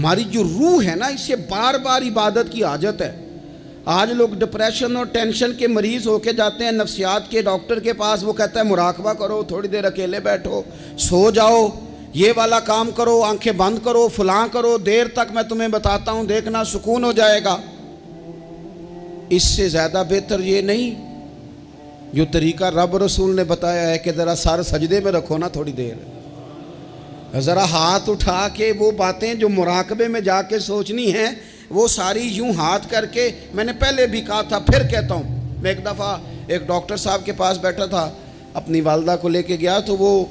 ہماری جو روح ہے نا، اسے بار بار عبادت کی حاجت ہے۔ آج لوگ ڈپریشن اور ٹینشن کے مریض ہو کے جاتے ہیں نفسیات کے ڈاکٹر کے پاس، وہ کہتا ہے مراقبہ کرو، تھوڑی دیر اکیلے بیٹھو، سو جاؤ، یہ والا کام کرو، آنکھیں بند کرو، فلاں کرو، دیر تک میں تمہیں بتاتا ہوں، دیکھنا سکون ہو جائے گا۔ اس سے زیادہ بہتر یہ نہیں جو طریقہ رب رسول نے بتایا ہے کہ ذرا سر سجدے میں رکھو نا تھوڑی دیر، ذرا ہاتھ اٹھا کے وہ باتیں جو مراقبے میں جا کے سوچنی ہیں وہ ساری یوں ہاتھ کر کے، میں نے پہلے بھی کہا تھا پھر کہتا ہوں، میں ایک دفعہ ایک ڈاکٹر صاحب کے پاس بیٹھا تھا، اپنی والدہ کو لے کے گیا، تو وہ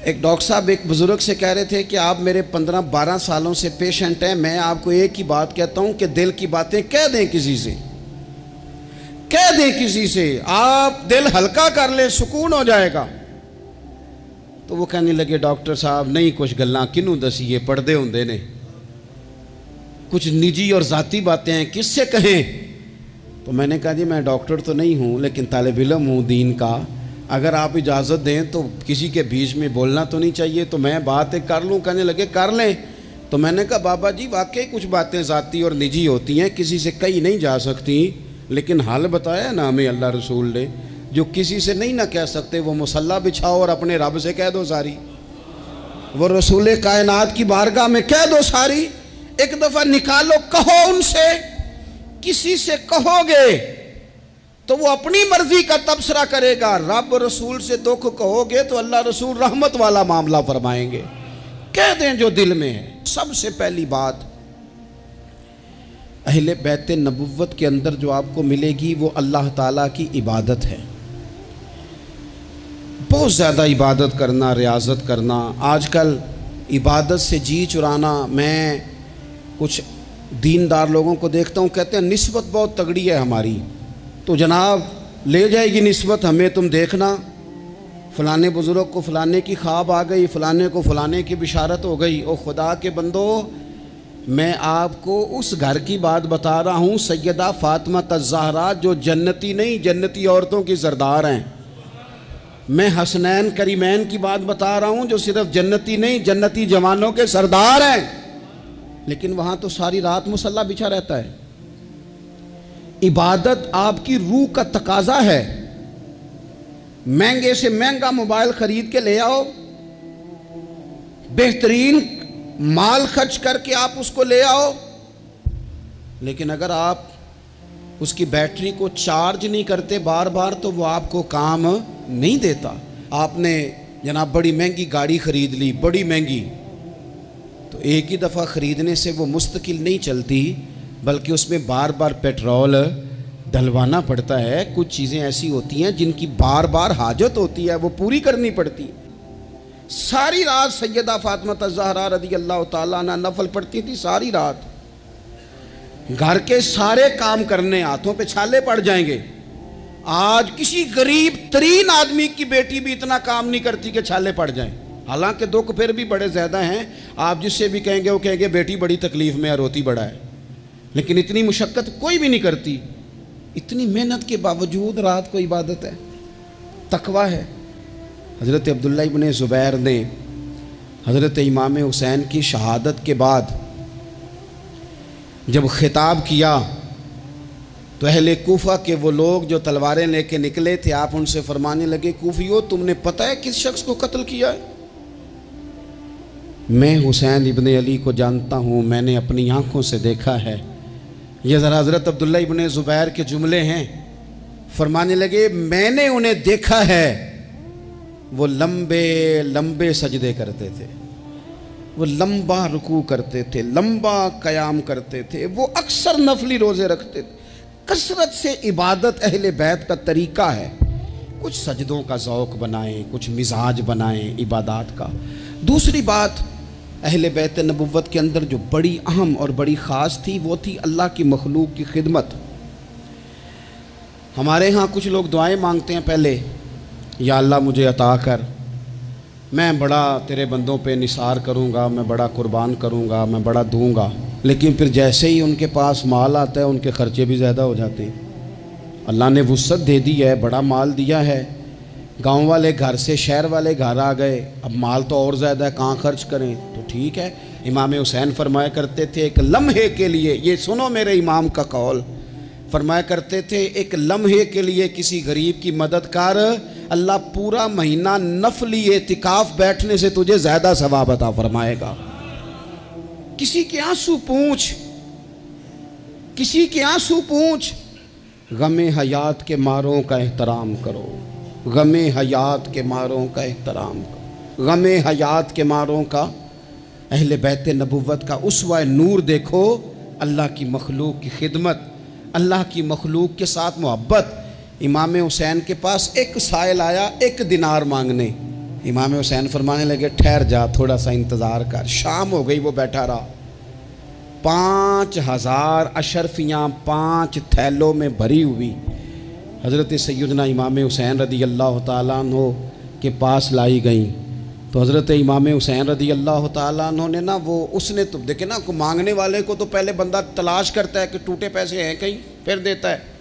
ایک ڈاکٹر صاحب ایک بزرگ سے کہہ رہے تھے کہ آپ میرے 15-12 سالوں سے پیشنٹ ہیں، میں آپ کو ایک ہی بات کہتا ہوں کہ دل کی باتیں کہہ دیں کسی سے، کہہ دیں کسی سے، آپ دل ہلکا کر لیں، سکون ہو جائے گا۔ تو وہ کہنے لگے ڈاکٹر صاحب نہیں کچھ گلاں کنوں دسیے، پردے ہوندے نے، کچھ نجی اور ذاتی باتیں ہیں کس سے کہیں؟ تو میں نے کہا جی میں ڈاکٹر تو نہیں ہوں لیکن طالب علم ہوں دین کا، اگر آپ اجازت دیں تو کسی کے بیچ میں بولنا تو نہیں چاہیے، تو میں بات ایک کر لوں۔ کہنے لگے کر لیں۔ تو میں نے کہا بابا جی واقعی کچھ باتیں ذاتی اور نجی ہوتی ہیں، کسی سے کہی نہیں جا سکتی، لیکن حل بتایا نا ہمیں اللہ رسول نے، جو کسی سے نہیں نہ کہہ سکتے وہ مصلی بچھاؤ اور اپنے رب سے کہہ دو ساری، وہ رسول کائنات کی بارگاہ میں کہہ دو ساری، ایک دفعہ نکالو، کہو ان سے، کسی سے کہو گے تو وہ اپنی مرضی کا تبصرہ کرے گا، رب رسول سے دکھ کہو گے تو اللہ رسول رحمت والا معاملہ فرمائیں گے، کہہ دیں جو دل میں ہے۔ سب سے پہلی بات اہل بیت نبوت کے اندر جو آپ کو ملے گی وہ اللہ تعالیٰ کی عبادت ہے، بہت زیادہ عبادت کرنا، ریاضت کرنا۔ آج کل عبادت سے جی چرانا، میں کچھ دیندار لوگوں کو دیکھتا ہوں کہتے ہیں نسبت بہت تگڑی ہے ہماری، تو جناب لے جائے گی نسبت ہمیں، تم دیکھنا فلانے بزرگ کو فلانے کی خواب آ گئی، فلانے کو فلانے کی بشارت ہو گئی۔ او خدا کے بندو، میں آپ کو اس گھر کی بات بتا رہا ہوں سیدہ فاطمہ الزہرا جو جنتی نہیں، جنتی عورتوں کی سردار ہیں۔ میں حسنین کریمین کی بات بتا رہا ہوں جو صرف جنتی نہیں، جنتی جوانوں کے سردار ہیں، لیکن وہاں تو ساری رات مصلی بچھا رہتا ہے۔ عبادت آپ کی روح کا تقاضا ہے۔ مہنگے سے مہنگا موبائل خرید کے لے آؤ، بہترین مال خرچ کر کے آپ اس کو لے آؤ، لیکن اگر آپ اس کی بیٹری کو چارج نہیں کرتے بار بار تو وہ آپ کو کام نہیں دیتا۔ آپ نے جناب بڑی مہنگی گاڑی خرید لی، بڑی مہنگی، تو ایک ہی دفعہ خریدنے سے وہ مستقل نہیں چلتی، بلکہ اس میں بار بار پیٹرول ڈلوانا پڑتا ہے۔ کچھ چیزیں ایسی ہوتی ہیں جن کی بار بار حاجت ہوتی ہے، وہ پوری کرنی پڑتی ہے۔ ساری رات سیدہ فاطمہ الزہرا رضی اللہ تعالیٰ عنہ نفل پڑھتی تھی، ساری رات، گھر کے سارے کام کرنے، ہاتھوں پہ چھالے پڑ جائیں گے۔ آج کسی غریب ترین آدمی کی بیٹی بھی اتنا کام نہیں کرتی کہ چھالے پڑ جائیں، حالانکہ دکھ پھر بھی بڑے زیادہ ہیں۔ آپ جس سے بھی کہیں گے وہ کہیں گے بیٹی بڑی تکلیف میں ہے، روتی بڑا ہے، لیکن اتنی مشقت کوئی بھی نہیں کرتی۔ اتنی محنت کے باوجود رات کو عبادت ہے، تقویٰ ہے۔ حضرت عبداللہ ابن زبیر نے حضرت امام حسین کی شہادت کے بعد جب خطاب کیا تو اہل کوفہ کے وہ لوگ جو تلواریں لے کے نکلے تھے، آپ ان سے فرمانے لگے کوفیو تم نے پتہ ہے کس شخص کو قتل کیا ہے؟ میں حسین ابن علی کو جانتا ہوں، میں نے اپنی آنکھوں سے دیکھا ہے۔ یہ ذرا حضرت عبداللہ ابن زبیر کے جملے ہیں۔ فرمانے لگے میں نے انہیں دیکھا ہے، وہ لمبے لمبے سجدے کرتے تھے، وہ لمبا رکوع کرتے تھے، لمبا قیام کرتے تھے، وہ اکثر نفلی روزے رکھتے تھے۔ کثرت سے عبادت اہل بیت کا طریقہ ہے۔ کچھ سجدوں کا ذوق بنائیں، کچھ مزاج بنائیں عبادات کا۔ دوسری بات اہل بیت نبوت کے اندر جو بڑی اہم اور بڑی خاص تھی وہ تھی اللہ کی مخلوق کی خدمت۔ ہمارے ہاں کچھ لوگ دعائیں مانگتے ہیں پہلے، یا اللہ مجھے عطا کر، میں بڑا تیرے بندوں پہ نثار کروں گا، میں بڑا قربان کروں گا، میں بڑا دوں گا، لیکن پھر جیسے ہی ان کے پاس مال آتا ہے ان کے خرچے بھی زیادہ ہو جاتے ہیں۔ اللہ نے وسعت دے دی ہے، بڑا مال دیا ہے، گاؤں والے گھر سے شہر والے گھر آ گئے، اب مال تو اور زیادہ ہے، کہاں خرچ کریں؟ تو ٹھیک ہے، امام حسین فرمایا کرتے تھے ایک لمحے کے لیے، یہ سنو میرے امام کا قول، فرمایا کرتے تھے ایک لمحے کے لیے کسی غریب کی مدد کر، اللہ پورا مہینہ نفلی اعتکاف بیٹھنے سے تجھے زیادہ ثواب عطا فرمائے گا۔ کسی کے آنسو پوچھ، کسی کے آنسو پوچھ، غم حیات کے ماروں کا احترام کرو، غم حیات کے ماروں کا احترام کرو، غم حیات کے ماروں کا۔ اہل بیت نبوت کا اسوہ نور دیکھو، اللہ کی مخلوق کی خدمت، اللہ کی مخلوق کے ساتھ محبت۔ امام حسین کے پاس ایک سائل آیا 1 دینار مانگنے، امام حسین فرمانے لگے ٹھہر جا، تھوڑا سا انتظار کر۔ شام ہو گئی، وہ بیٹھا رہا، 5000 اشرفیاں 5 تھیلوں میں بھری ہوئی حضرت سیدنا امام حسین رضی اللہ تعالیٰ عنہ کے پاس لائی گئیں۔ تو حضرت امام حسین رضی اللہ تعالیٰ عنہ نے نا اس نے تو دیکھے نا، مانگنے والے کو تو پہلے بندہ تلاش کرتا ہے کہ ٹوٹے پیسے ہیں کہیں، پھر دیتا ہے۔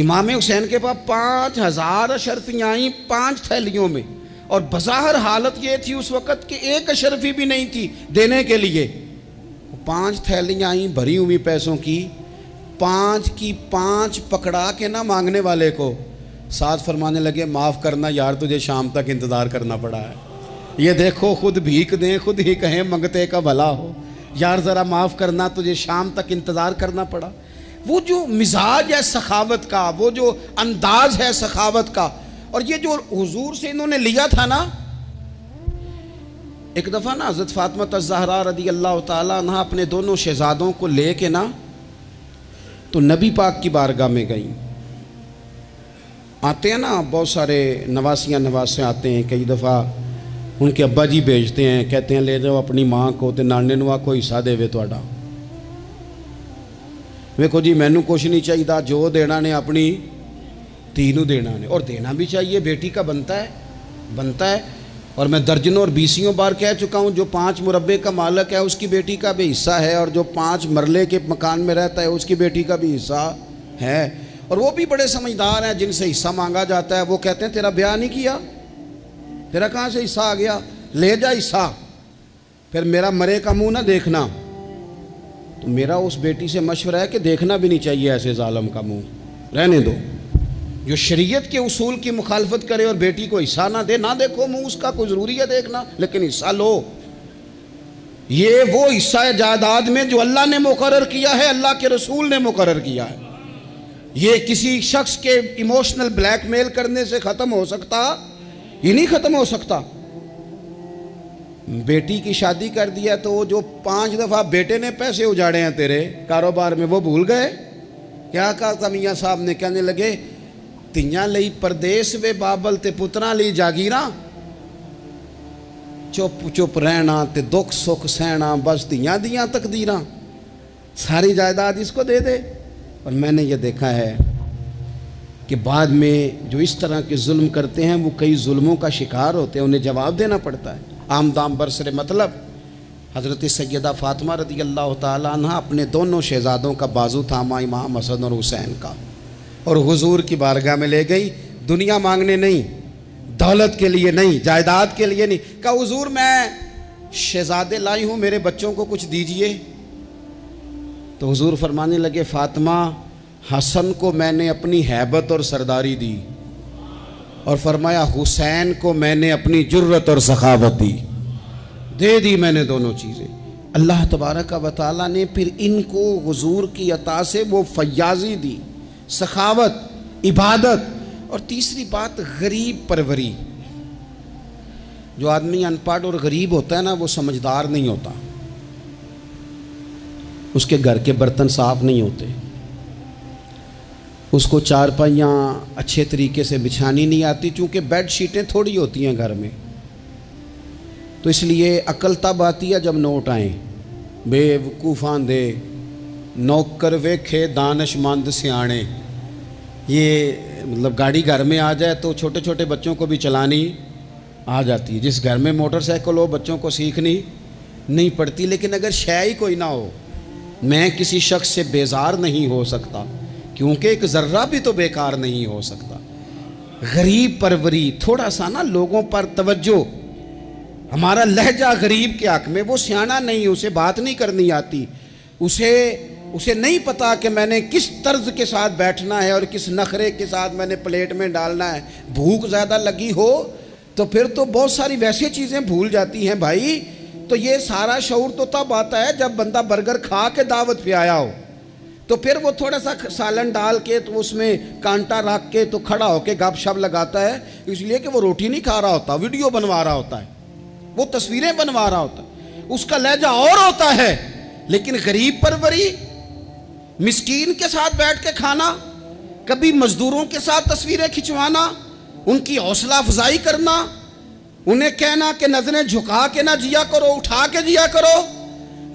امام حسین کے پاس 5000 اشرفیاں آئیں 5 تھیلیوں میں، اور بظاہر حالت یہ تھی اس وقت کہ 1 اشرفی بھی نہیں تھی دینے کے لیے۔ 5 تھیلیاں آئیں بھری ہوئی پیسوں کی، 5 کی 5 پکڑا کے نہ مانگنے والے کو ساتھ فرمانے لگے معاف کرنا یار، تجھے شام تک انتظار کرنا پڑا ہے۔ یہ دیکھو خود بھیک دیں، خود ہی کہیں منگتے کا بھلا ہو، یار ذرا معاف کرنا، تجھے شام تک انتظار کرنا پڑا۔ وہ جو مزاج ہے سخاوت کا، وہ جو انداز ہے سخاوت کا، اور یہ جو حضور سے انہوں نے لیا تھا نا۔ ایک دفعہ نا حضرت فاطمہ الزہرا رضی اللہ تعالیٰ عنہ اپنے دونوں شہزادوں کو لے کے نا تو نبی پاک کی بارگاہ میں گئیں۔ آتے ہیں نا بہت سارے نواسے آتے ہیں، کئی دفعہ ان کے ابا جی بھیجتے ہیں، کہتے ہیں لے جاؤ اپنی ماں کو تے نانے نوا کو حصہ دے وے تہاڈا۔ ویکھو جی مینوں کچھ نہیں چاہیے، جو دینا نے اپنی دھی نوں دینا نے، اور دینا بھی چاہیے، بیٹی کا بنتا ہے۔ اور میں درجنوں اور 20 بار کہہ چکا ہوں، جو 5 مربے کا مالک ہے اس کی بیٹی کا بھی حصہ ہے، اور جو 5 مرلے کے مکان میں رہتا ہے اس کی بیٹی کا بھی حصہ ہے۔ اور وہ بھی بڑے سمجھدار ہیں، جن سے حصہ مانگا جاتا ہے وہ کہتے ہیں تیرا بیاہ نہیں کیا، تیرا کہاں سے حصہ آ گیا، لے جا حصہ، پھر میرا مرے کا منہ نہ دیکھنا۔ تو میرا اس بیٹی سے مشورہ ہے کہ دیکھنا بھی نہیں چاہیے ایسے ظالم کا منہ، رہنے دو۔ جو شریعت کے اصول کی مخالفت کرے اور بیٹی کو حصہ نہ دے، نہ دیکھو منہ اس کا، کوئی ضروری ہے دیکھنا، لیکن حصہ لو۔ یہ وہ حصہ ہے جائیداد میں جو اللہ نے مقرر کیا ہے، اللہ کے رسول نے مقرر کیا ہے۔ یہ کسی شخص کے ایموشنل بلیک میل کرنے سے ختم ہو سکتا، یہ نہیں ختم ہو سکتا۔ بیٹی کی شادی کر دیا تو وہ جو 5 دفعہ بیٹے نے پیسے اجاڑے ہیں تیرے کاروبار میں وہ بھول گئے؟ کیا کہا تھا میاں صاحب نے؟ کہنے لگے تیاں لئی پردیس وے بابل تے پتراں لئی جاگیراں، چپ چپ رہنا تے دکھ سکھ سہنا، بس تیاں دیاں تقدیراں، ساری جائیداد اس کو دے دے۔ اور میں نے یہ دیکھا ہے کہ بعد میں جو اس طرح کے ظلم کرتے ہیں وہ کئی ظلموں کا شکار ہوتے ہیں، انہیں جواب دینا پڑتا ہے۔ آمدام برسر مطلب حضرت سیدہ فاطمہ رضی اللہ تعالیٰ عنہ اپنے دونوں شہزادوں کا بازو تھاما، امام حسن اور حسین کا، اور حضور کی بارگاہ میں لے گئی، دنیا مانگنے نہیں، دولت کے لیے نہیں، جائیداد کے لیے نہیں، کہا حضور میں شہزادے لائی ہوں، میرے بچوں کو کچھ دیجئے۔ تو حضور فرمانے لگے فاطمہ، حسن کو میں نے اپنی ہیبت اور سرداری دی، اور فرمایا حسین کو میں نے اپنی جرت اور سخاوت دے دی میں نے دونوں چیزیں۔ اللہ تبارک و تعالیٰ نے پھر ان کو حضور کی عطا سے وہ فیاضی دی، سخاوت، عبادت، اور تیسری بات غریب پروری۔ جو آدمی ان پڑھ اور غریب ہوتا ہے نا وہ سمجھدار نہیں ہوتا، اس کے گھر کے برتن صاف نہیں ہوتے، اس کو چارپائیاں اچھے طریقے سے بچھانی نہیں آتی، چونکہ بیڈ شیٹیں تھوڑی ہوتی ہیں گھر میں، تو اس لیے عقل تب آتی ہے جب نوٹ آئیں۔ بے وقوفاں دے نوکر ویکھے دانش مند سیانے، یہ مطلب گاڑی گھر میں آ جائے تو چھوٹے چھوٹے بچوں کو بھی چلانی آ جاتی ہے۔ جس گھر میں موٹر سائیکل ہو بچوں کو سیکھنی نہیں پڑتی، لیکن اگر شے ہی کوئی نہ ہو، میں کسی شخص سے بیزار نہیں ہو سکتا، کیونکہ ایک ذرہ بھی تو بیکار نہیں ہو سکتا۔ غریب پروری، تھوڑا سا نا لوگوں پر توجہ، ہمارا لہجہ غریب کے حق میں، وہ سیانا نہیں، اسے بات نہیں کرنی آتی، اسے نہیں پتا کہ میں نے کس طرز کے ساتھ بیٹھنا ہے اور کس نخرے کے ساتھ میں نے پلیٹ میں ڈالنا ہے۔ بھوک زیادہ لگی ہو تو پھر تو بہت ساری ویسی چیزیں بھول جاتی ہیں بھائی۔ تو یہ سارا شعور تو تب آتا ہے جب بندہ برگر کھا کے دعوت پہ آیا ہو، تو پھر وہ تھوڑا سا سالن ڈال کے تو اس میں کانٹا رکھ کے تو کھڑا ہو کے گپ شپ لگاتا ہے، اس لیے کہ وہ روٹی نہیں کھا رہا ہوتا، ویڈیو بنوا رہا ہوتا ہے، وہ تصویریں بنوا رہا ہوتا ہے، اس کا لہجہ اور ہوتا ہے۔ لیکن غریب پروری، مسکین کے ساتھ بیٹھ کے کھانا، کبھی مزدوروں کے ساتھ تصویریں کھنچوانا، ان کی حوصلہ افزائی کرنا، انہیں کہنا کہ نظریں جھکا کے نہ جیا کرو، اٹھا کے جیا کرو،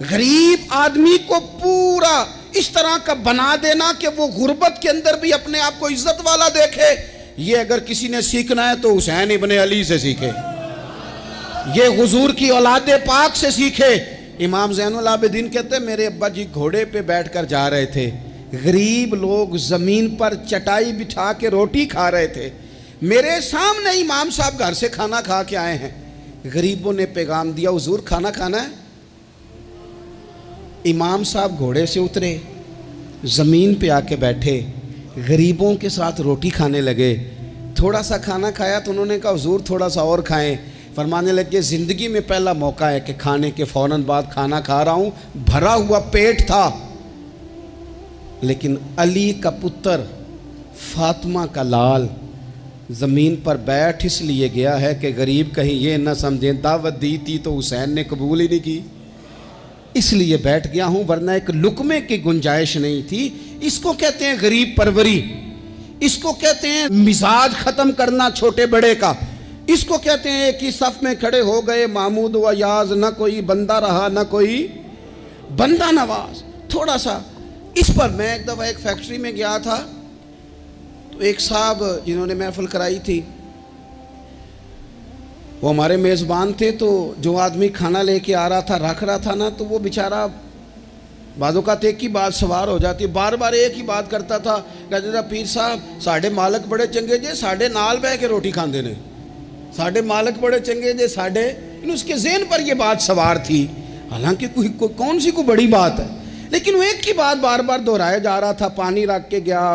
غریب آدمی کو پورا اس طرح کا بنا دینا کہ وہ غربت کے اندر بھی اپنے آپ کو عزت والا دیکھے۔ یہ اگر کسی نے سیکھنا ہے تو حسین ابن علی سے سیکھے، یہ حضور کی اولاد پاک سے سیکھے۔ امام زین العابدین کہتے ہیں میرے ابا جی گھوڑے پہ بیٹھ کر جا رہے تھے، غریب لوگ زمین پر چٹائی بچھا کے روٹی کھا رہے تھے، میرے سامنے امام صاحب گھر سے کھانا کھا کے آئے ہیں، غریبوں نے پیغام دیا حضور کھانا کھانا ہے۔ امام صاحب گھوڑے سے اترے، زمین پہ آ کے بیٹھے، غریبوں کے ساتھ روٹی کھانے لگے، تھوڑا سا کھانا کھایا تو انہوں نے کہا حضور تھوڑا سا اور کھائیں، فرمانے لگے زندگی میں پہلا موقع ہے کہ کھانے کے فوراً بعد کھانا کھا رہا ہوں، بھرا ہوا پیٹ تھا، لیکن علی کا پتر فاطمہ کا لال زمین پر بیٹھ اس لیے گیا ہے کہ غریب کہیں یہ نہ سمجھیں دعوت دی تھی تو حسین نے قبول ہی نہیں کی، اس لیے بیٹھ گیا ہوں، ورنہ ایک لقمے کی گنجائش نہیں تھی۔ اس کو کہتے ہیں غریب پروری، اس کو کہتے ہیں مزاج ختم کرنا چھوٹے بڑے کا، اس کو کہتے ہیں ایک ہی صف میں کھڑے ہو گئے محمود و یاز، نہ کوئی بندہ رہا نہ کوئی بندہ نواز۔ تھوڑا سا اس پر میں ایک دفعہ ایک فیکٹری میں گیا تھا، تو ایک صاحب جنہوں نے محفل کرائی تھی وہ ہمارے میزبان تھے، تو جو آدمی کھانا لے کے آ رہا تھا رکھ رہا تھا نا، تو وہ بیچارہ بعض اوقات ایک ہی بات سوار ہو جاتی، بار بار ایک ہی بات کرتا تھا، کہتے تھا پیر صاحب ساڑھے مالک بڑے چنگے جے ساڑھے نال بہ کے روٹی کھاندے نے، ساڑھے مالک بڑے چنگے جے ساڑھے، اس کے ذہن پر یہ بات سوار تھی، حالانکہ کون سی کوئی بڑی بات ہے، لیکن وہ ایک ہی بات بار بار دہرایا جا رہا تھا، پانی رکھ کے گیا،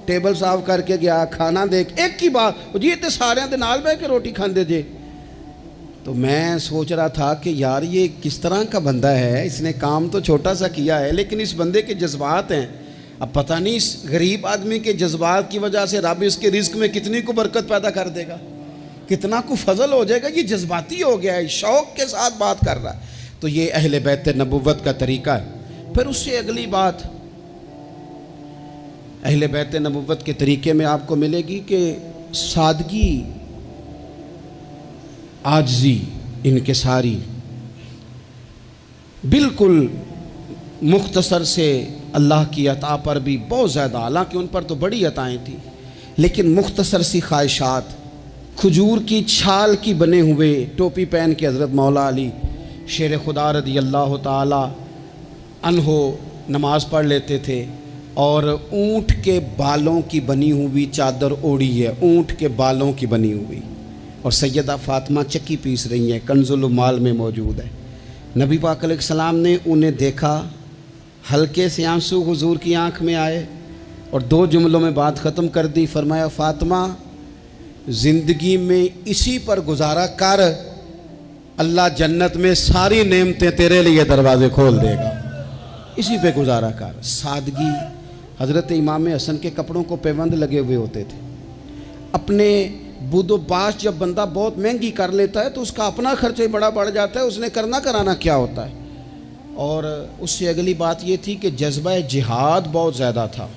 ٹیبل صاف کر کے گیا، کھانا دیکھ، ایک ہی بات، جی تے سارے دے نال بہ کے روٹی کھاندے جے۔ تو میں سوچ رہا تھا کہ یار یہ کس طرح کا بندہ ہے، اس نے کام تو چھوٹا سا کیا ہے لیکن اس بندے کے جذبات ہیں، اب پتہ نہیں اس غریب آدمی کے جذبات کی وجہ سے رب اس کے رزق میں کتنی کو برکت پیدا کر دے گا، کتنا کو فضل ہو جائے گا، یہ جذباتی ہو گیا ہے، شوق کے ساتھ بات کر رہا ہے۔ تو یہ اہل بیت نبوت کا طریقہ ہے۔ پھر اس سے اگلی بات اہل بیت نبوت کے طریقے میں آپ کو ملے گی کہ سادگی، عاجزی، انکساری، بالکل مختصر سے اللہ کی عطا پر بھی بہت زیادہ، حالانکہ ان پر تو بڑی عطائیں تھیں، لیکن مختصر سی خواہشات، کھجور کی چھال کی بنے ہوئے ٹوپی پہن کے حضرت مولا علی شیر خدا رضی اللہ تعالی عنہ نماز پڑھ لیتے تھے، اور اونٹ کے بالوں کی بنی ہوئی چادر اوڑھی ہے، اونٹ کے بالوں کی بنی ہوئی، اور سیدہ فاطمہ چکی پیس رہی ہیں، کنز المال میں موجود ہے۔ نبی پاک علیہ السلام نے انہیں دیکھا، ہلکے سے آنسو حضور کی آنکھ میں آئے اور دو جملوں میں بات ختم کر دی، فرمایا فاطمہ زندگی میں اسی پر گزارا کر، اللہ جنت میں ساری نعمتیں تیرے لیے دروازے کھول دے گا، اسی پہ گزارا کر۔ سادگی، حضرت امام حسن کے کپڑوں کو پیوند لگے ہوئے ہوتے تھے، اپنے بود و باش جب بندہ بہت مہنگی کر لیتا ہے تو اس کا اپنا خرچہ بڑا بڑھ جاتا ہے، اس نے کرنا کرانا کیا ہوتا ہے۔ اور اس سے اگلی بات یہ تھی کہ جذبہ جہاد بہت زیادہ تھا۔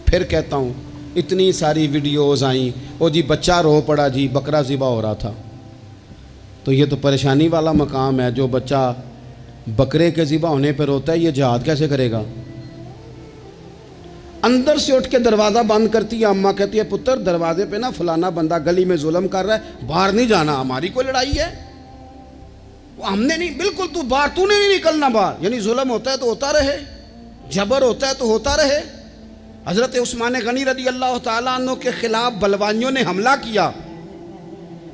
پھر کہتا ہوں اتنی ساری ویڈیوز آئیں، او جی بچہ رو پڑا جی بکرا ذبح ہو رہا تھا، تو یہ تو پریشانی والا مقام ہے، جو بچہ بکرے کے ذبح ہونے پر روتا ہے یہ جہاد کیسے کرے گا؟ اندر سے اٹھ کے دروازہ بند کرتی ہے اماں، کہتی ہے پتر دروازے پہ نا فلانا بندہ گلی میں ظلم کر رہا ہے، باہر نہیں جانا، ہماری کوئی لڑائی ہے، ہم نے نہیں، بالکل تو باہر، تو نے نہیں نکلنا باہر، یعنی ظلم ہوتا ہے تو ہوتا رہے، جبر ہوتا ہے تو ہوتا رہے۔ حضرت عثمان غنی رضی اللہ تعالیٰ عنہ کے خلاف بلوانیوں نے حملہ کیا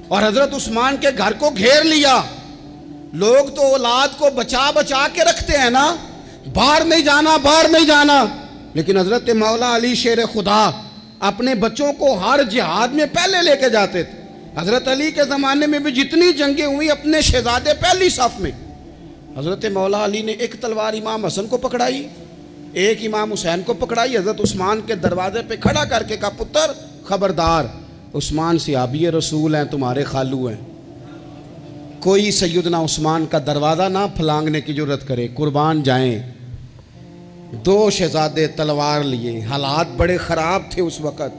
اور حضرت عثمان کے گھر کو گھیر لیا، لوگ تو اولاد کو بچا بچا کے رکھتے ہیں نا، باہر نہیں جانا باہر نہیں جانا، لیکن حضرت مولا علی شیر خدا اپنے بچوں کو ہر جہاد میں پہلے لے کے جاتے تھے۔ حضرت علی کے زمانے میں بھی جتنی جنگیں ہوئی اپنے شہزادے پہلی صف میں۔ حضرت مولا علی نے ایک تلوار امام حسن کو پکڑائی، ایک امام حسین کو پکڑائی، حضرت عثمان کے دروازے پہ کھڑا کر کے کہا پتر خبردار، عثمان صحابی رسول ہیں، تمہارے خالو ہیں، کوئی سیدنا عثمان کا دروازہ نہ پھلانگنے کی جرت کرے، قربان جائیں۔ دو شہزادے تلوار لیے، حالات بڑے خراب تھے اس وقت،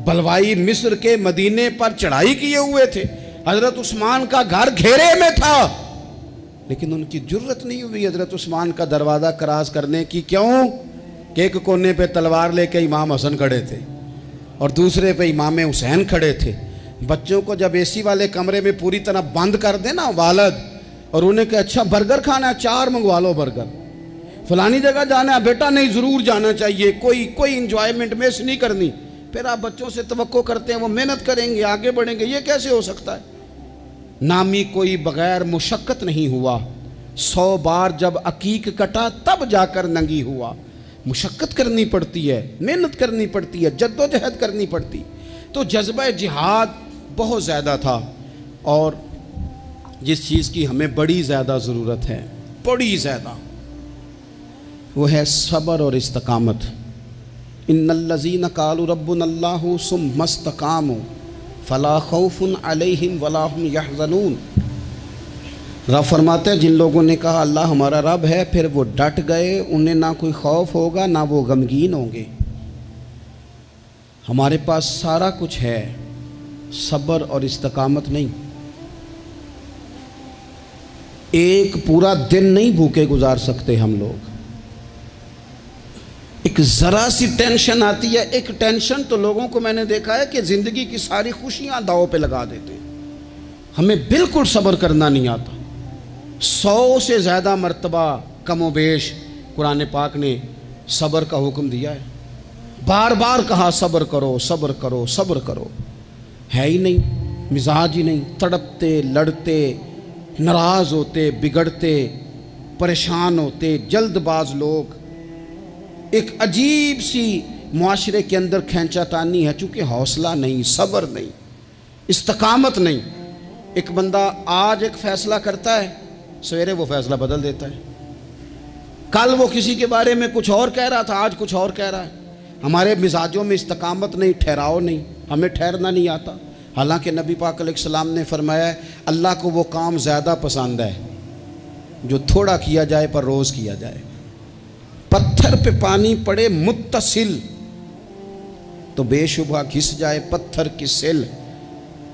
بلوائی مصر کے مدینے پر چڑھائی کیے ہوئے تھے، حضرت عثمان کا گھر گھیرے میں تھا، لیکن ان کی جرت نہیں ہوئی حضرت عثمان کا دروازہ کراس کرنے کی۔ کیوں؟ کہ ایک کونے پہ تلوار لے کے امام حسن کھڑے تھے اور دوسرے پہ امام حسین کھڑے تھے۔ بچوں کو جب اے سی والے کمرے میں پوری طرح بند کر دے نا والد، اور انہیں کہ اچھا برگر کھانا ہے، 4 منگوا لو برگر، فلانی جگہ جانا ہے بیٹا، نہیں ضرور جانا چاہیے، کوئی انجوائمنٹ مس نہیں کرنی، پھر آپ بچوں سے توقع کرتے ہیں وہ محنت کریں گے آگے بڑھیں گے، یہ کیسے ہو سکتا ہے؟ نامی کوئی بغیر مشقت نہیں ہوا، 100 بار جب عقیق کٹا تب جا کر ننگی ہوا۔ مشقت کرنی پڑتی ہے، محنت کرنی پڑتی ہے، جد و جہد کرنی پڑتی، تو جذبہ جہاد بہت زیادہ تھا۔ اور جس چیز کی ہمیں بڑی زیادہ ضرورت ہے، بڑی زیادہ، وہ ہے صبر اور استقامت۔ ان الذین قالوا ربنا اللہ ثم استقاموا فلا خوف علیہم ولا هم یحزنون۔ رب فرماتے ہیں جن لوگوں نے کہا اللہ ہمارا رب ہے، پھر وہ ڈٹ گئے، انہیں نہ کوئی خوف ہوگا نہ وہ غمگین ہوں گے۔ ہمارے پاس سارا کچھ ہے، صبر اور استقامت نہیں۔ ایک پورا دن نہیں بھوکے گزار سکتے ہم لوگ۔ ایک ذرا سی ٹینشن آتی ہے، ایک ٹینشن تو لوگوں کو میں نے دیکھا ہے کہ زندگی کی ساری خوشیاں داؤ پہ لگا دیتے ہیں۔ ہمیں بالکل صبر کرنا نہیں آتا۔ 100 سے زیادہ مرتبہ کم و بیش قرآن پاک نے صبر کا حکم دیا ہے، بار بار کہا صبر کرو صبر کرو صبر کرو، ہے ہی نہیں، مزاج ہی نہیں، تڑپتے لڑتے ناراض ہوتے بگڑتے پریشان ہوتے جلد باز لوگ۔ ایک عجیب سی معاشرے کے اندر کھینچا تانی ہے، چونکہ حوصلہ نہیں، صبر نہیں، استقامت نہیں۔ ایک بندہ آج ایک فیصلہ کرتا ہے، سویرے وہ فیصلہ بدل دیتا ہے، کل وہ کسی کے بارے میں کچھ اور کہہ رہا تھا، آج کچھ اور کہہ رہا ہے۔ ہمارے مزاجوں میں استقامت نہیں، ٹھہراؤ نہیں، ہمیں ٹھہرنا نہیں آتا۔ حالانکہ نبی پاک علیہ السلام نے فرمایا ہے اللہ کو وہ کام زیادہ پسند ہے جو تھوڑا کیا جائے پر روز کیا جائے۔ پتھر پہ پانی پڑے متصل تو بے شبہ گھس جائے پتھر کی سل۔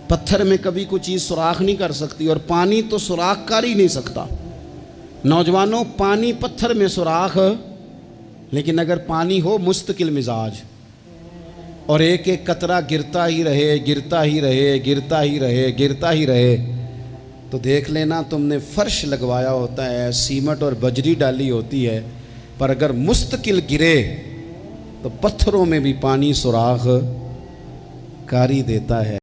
پتھر میں کبھی کوئی چیز سوراخ نہیں کر سکتی، اور پانی تو سوراخ کر ہی نہیں سکتا۔ نوجوانوں، پانی پتھر میں سوراخ، لیکن اگر پانی ہو مستقل مزاج اور ایک ایک قطرہ گرتا ہی رہے گرتا ہی رہے گرتا ہی رہے گرتا ہی رہے، تو دیکھ لینا تم نے فرش لگوایا ہوتا ہے، سیمنٹ اور بجری ڈالی ہوتی ہے، پر اگر مستقل گرے تو پتھروں میں بھی پانی سوراخ کر ہی دیتا ہے۔